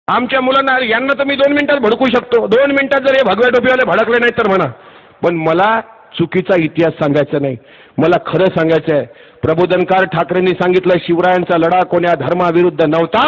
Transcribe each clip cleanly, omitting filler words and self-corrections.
आमच्या मुलांना यांना तर मी 2 मिनिटात भडकू शकतो. 2 मिनिटात जर हे भगव्या टोपीवाले भडकले नाही तर म्हणा, पण मला चुकीचा इतिहास सांगायचा नाही, मला खरं सांगायचं आहे. प्रबोधनकार ठाकरेंनी सांगितलं, शिवरायांचा लढा कोण्या धर्माविरुद्ध नव्हता.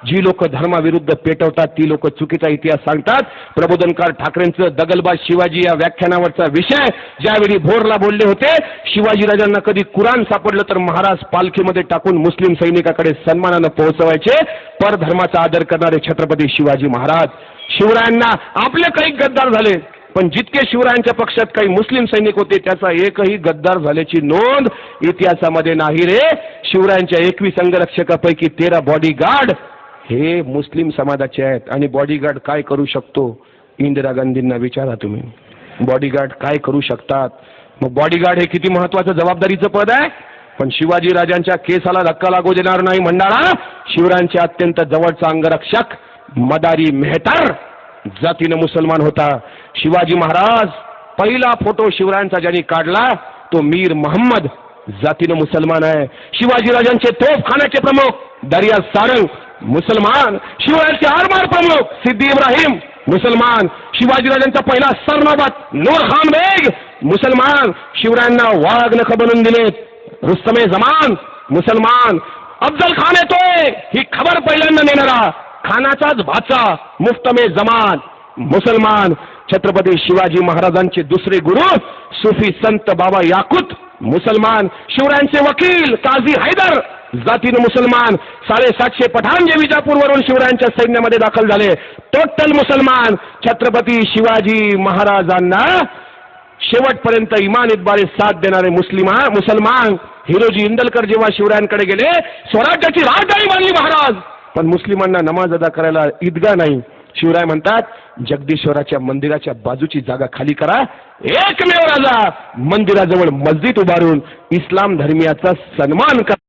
जी लोक धर्माविरुद्ध पेटवतात ती लोक चुकीचा इतिहास सांगतात. प्रबोधनकार ठाकरेंचं दगलबाज शिवाजी या व्याख्यानावरचा विषय ज्यावेळी भोरला बोलले होते, शिवाजीराजांना कधी कुराण सापडलं तर महाराज पालखीमध्ये टाकून मुस्लिम सैनिकाकडे सन्मानानं पोहोचवायचे. परधर्माचा आदर करणारे छत्रपती शिवाजी महाराज. शिवरायांना आपले काही गद्दार झाले, पण जितके शिवरायांच्या पक्षात काही मुस्लिम सैनिक होते त्याचा एकही गद्दार झाल्याची नोंद इतिहासामध्ये नाही रे. शिवरायांच्या 21 अंगरक्षकापैकी 13 बॉडीगार्ड हे मुस्लिम समाजाचे आहेत. आणि बॉडीगार्ड काय करू शकतो? इंदिरा गांधींना विचारा तुम्ही, बॉडीगार्ड काय करू शकतात? मग बॉडीगार्ड हे किती महत्वाचं जबाबदारीचं पद आहे. पण शिवाजी राजांच्या केसाला धक्का लागू देणार नाही म्हणणारा शिवरायांचे अत्यंत जवळचा अंगरक्षक मदारी मेहतर जातीनं मुसलमान होता. शिवाजी महाराज पहिला फोटो शिवरायांचा ज्यांनी काढला तो मीर मोहम्मद जातीनं मुसलमान आहे. शिवाजीराजांचे तोफखान्याचे प्रमुख दर्या सारंग मुसलमान. शिवरायांचे आरमार प्रमुख सिद्दी इब्राहिम मुसलमान. शिवाजीराजांचा पहिला सरनौबत नूर खान बेग मुसलमान. शिवरायांना वाघ नख बनवून दिलेत रुस्तमे जमान मुसलमान. अफजल खान येतोय ही खबर पहिल्यांदा नेणारा खानाचाच भाचा मुफ्तमे जमान मुसलमान. छत्रपती शिवाजी महाराजांचे दुसरे गुरु सुफी संत बाबा याकूत मुसलमान. शिवरायांचे वकील काझी हैदर जातीनं मुसलमान. 750 पठाण जे विजापूरवरून शिवरायांच्या सैन्यामध्ये दाखल झाले टोटल मुसलमान. छत्रपती शिवाजी महाराजांना शेवटपर्यंत इमान इतबारे साथ देणारे मुसलमान. हिरोजी इंदलकर जेव्हा शिवरायांकडे गेले, स्वराज्याची राजधानी बांधली महाराज, पण मुस्लिमांना नमाज अदा करायला ईदगाह नाही. शिवराय म्हणतात, जगदीश्वराच्या मंदिराच्या बाजूची जागा खाली करा. एकमेव राजा मंदिराजवळ मस्जिद उभारून इस्लाम धर्मियाचा सन्मान करा.